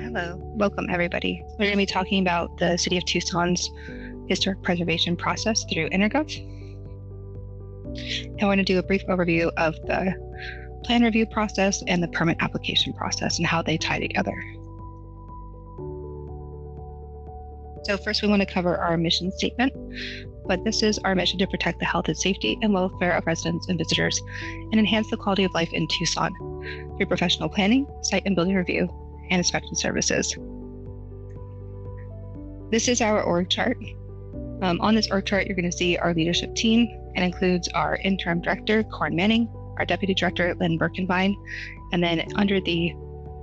Hello, welcome everybody. We're going to be talking about the City of Tucson's historic preservation process through EnerGov. And we're going to do a brief overview of the plan review process and the permit application process and how they tie together. So first we want to cover our mission statement, but this is our mission to protect the health and safety and welfare of residents and visitors and enhance the quality of life in Tucson through professional planning, site and building review, and inspection services. This is our org chart. On this org chart, you're going to see our leadership team. It includes our interim director, Corin Manning, our deputy director, Lynn Birkenbein, and then under the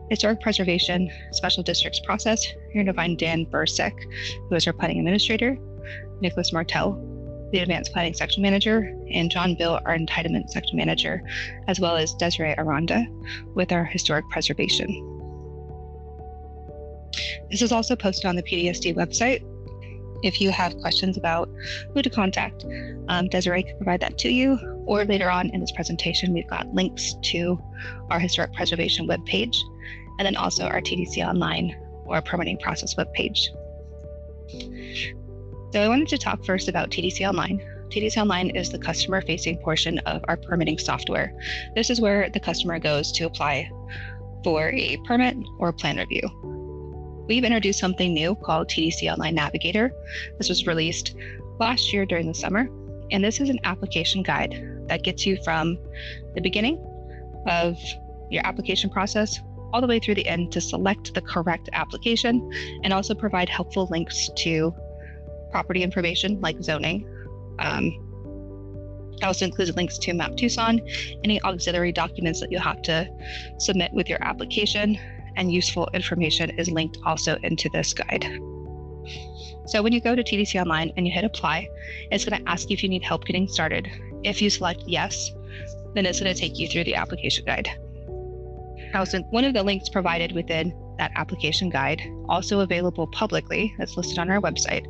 Historic Preservation Special Districts process, you're going to find Dan Bursick, who is our planning administrator, Nicholas Martel, the advanced planning section manager, and John Bill, our entitlement section manager, as well as Desiree Aranda with our historic preservation. This is also posted on the PDSD website. If you have questions about who to contact, Desiree can provide that to you, or later on in this presentation, we've got links to our historic preservation webpage, and then also our TDC Online or permitting process webpage. So I wanted to talk first about TDC Online. TDC Online is the customer-facing portion of our permitting software. This is where the customer goes to apply for a permit or plan review. We've introduced something new called TDC Online Navigator. This was released last year during the summer, and this is an application guide that gets you from the beginning of your application process all the way through the end to select the correct application and also provide helpful links to property information like zoning. It also includes links to Map Tucson, any auxiliary documents that you'll have to submit with your application, and useful information is linked also into this guide. So when you go to TDC Online and you hit apply, it's going to ask you if you need help getting started. If you select yes, then it's going to take you through the application guide. Now, one of the links provided within that application guide, also available publicly, that's listed on our website,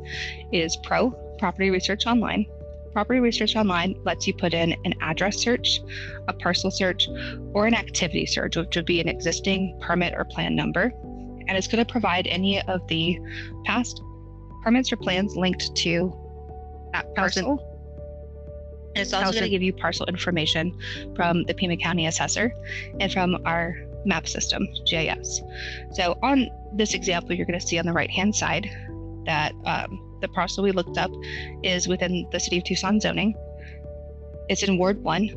is Pro Property Research Online. Property Research Online lets you put in an address search, a parcel search, or an activity search, which would be an existing permit or plan number. And it's going to provide any of the past permits or plans linked to that parcel. And it's also going to give you parcel information from the Pima County Assessor and from our map system, GIS. So on this example, you're going to see on the right-hand side that the parcel we looked up is within the City of Tucson zoning. It's in Ward 1,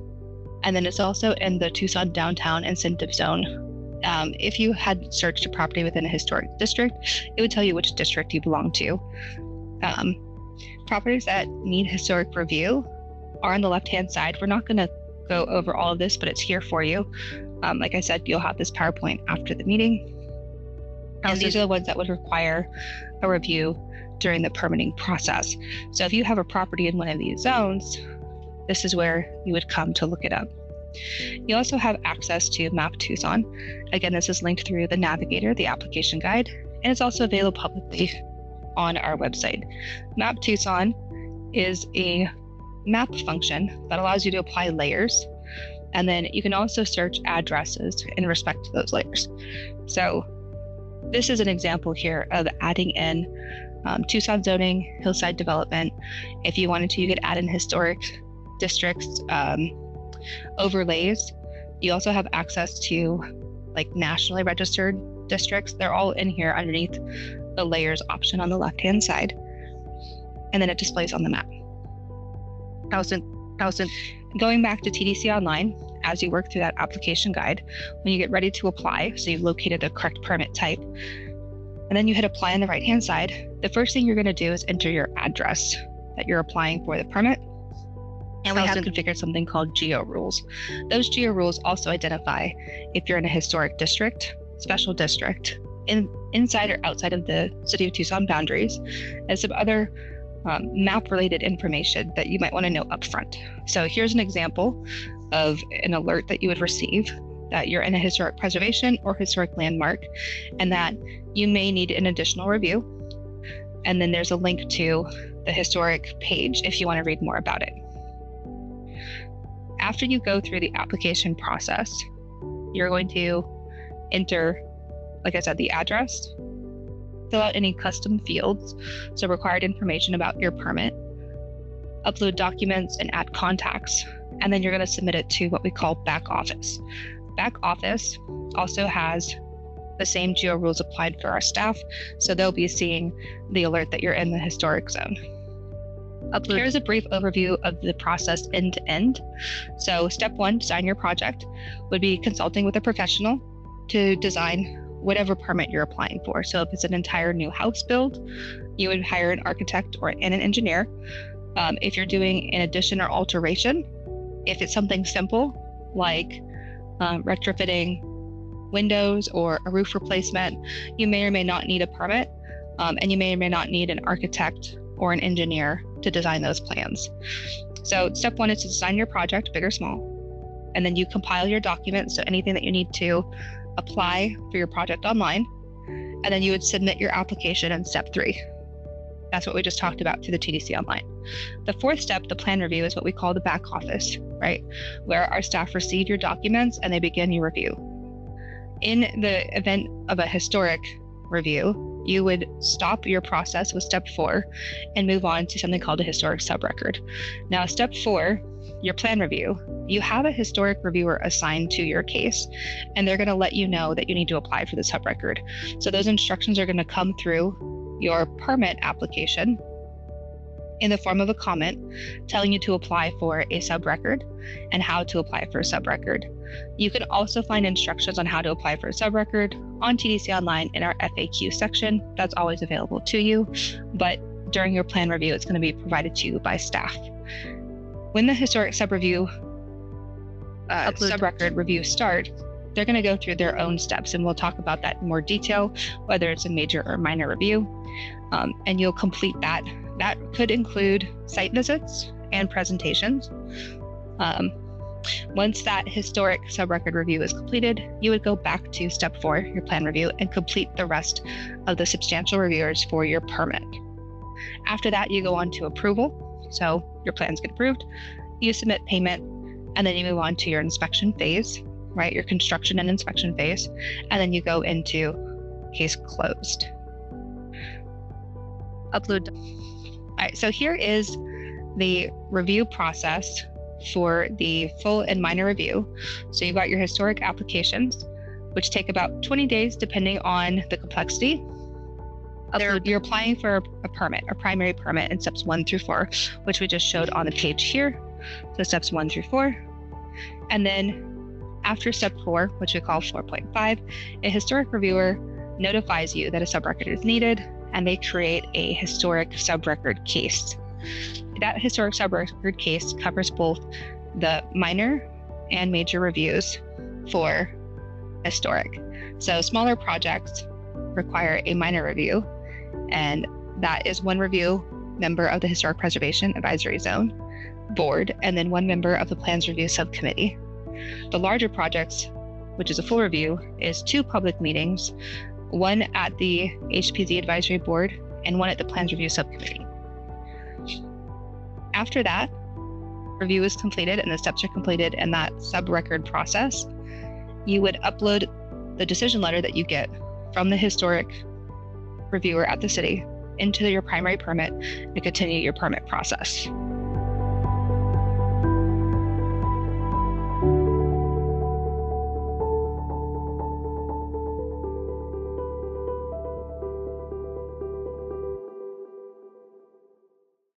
and then it's also in the Tucson Downtown Incentive Zone. If you had searched a property within a historic district, it would tell you which district you belong to. Properties that need historic review are on the left-hand side. We're not going to go over all of this, but it's here for you. Like I said, you'll have this PowerPoint after the meeting. And these are the ones that would require a review during the permitting process. So if you have a property in one of these zones, this is where you would come to look it up. You also have access to Map Tucson. Again, this is linked through the Navigator, the application guide, and it's also available publicly on our website. Map Tucson is a map function that allows you to apply layers, and then you can also search addresses in respect to those layers. So this is an example here of adding in Tucson zoning, hillside development. If you wanted to, you could add in historic districts, overlays. You also have access to like nationally registered districts. They're all in here underneath the layers option on the left-hand side. And then it displays on the map. Going back to TDC Online, as you work through that application guide, when you get ready to apply, so you've located the correct permit type, and then you hit apply on the right-hand side, the first thing you're going to do is enter your address that you're applying for the permit. And we have configured something called geo rules. Those geo rules also identify if you're in a historic district, special district, inside or outside of the City of Tucson boundaries, and some other map-related information that you might want to know up front. So here's an example of an alert that you would receive that you're in a historic preservation or historic landmark, and that you may need an additional review. And then there's a link to the historic page if you want to read more about it. After you go through the application process, you're going to enter like I said, the address, fill out any custom fields, so required information about your permit, upload documents and add contacts, and then you're going to submit it to what we call back office. Back office also has the same geo rules applied for our staff, so they'll be seeing the alert that you're in the historic zone. Here's a brief overview of the process end to end. So step 1, design your project, would be consulting with a professional to design whatever permit you're applying for. So if it's an entire new house build, you would hire an architect and an engineer. If you're doing an addition or alteration, if it's something simple like retrofitting windows or a roof replacement, you may or may not need a permit, and you may or may not need an architect or an engineer to design those plans. So step 1 is to design your project, big or small, and then you compile your documents, so anything that you need to apply for your project online, and then you would submit your application in step 3. That's what we just talked about through the TDC Online. The 4th step, the plan review, is what we call the back office, right? Where our staff receive your documents and they begin your review. In the event of a historic review, you would stop your process with step 4 and move on to something called a historic subrecord. Now, step 4, your plan review, you have a historic reviewer assigned to your case, and they're going to let you know that you need to apply for the subrecord. So those instructions are going to come through your permit application in the form of a comment telling you to apply for a subrecord and how to apply for a subrecord. You can also find instructions on how to apply for a subrecord on TDC Online in our FAQ section. That's always available to you, but during your plan review, it's going to be provided to you by staff. When the historic subrecord review start, they're going to go through their own steps, and we'll talk about that in more detail, whether it's a major or minor review, and you'll complete that. That could include site visits and presentations. Once that historic subrecord review is completed, you would go back to step 4, your plan review, and complete the rest of the substantial reviewers for your permit. After that, you go on to approval. So your plans get approved, you submit payment, and then you move on to your inspection phase, right? Your construction and inspection phase, and then you go into case closed. Upload. All right, so here is the review process for the full and minor review. So you've got your historic applications, which take about 20 days depending on the complexity. You're applying for a permit, a primary permit, in steps 1 through 4, which we just showed on the page here. So steps 1 through 4. And then after step 4, which we call 4.5, a historic reviewer notifies you that a subrecord is needed, and they create a historic subrecord case. That historic subrecord case covers both the minor and major reviews for historic. So smaller projects require a minor review, and that is one review member of the Historic Preservation Advisory Zone board, and then one member of the Plans Review Subcommittee. The larger projects, which is a full review, is 2 public meetings, one at the HPZ Advisory Board and one at the Plans Review Subcommittee. After that, review is completed and the steps are completed in that sub-record process, you would upload the decision letter that you get from the historic reviewer at the city into your primary permit to continue your permit process.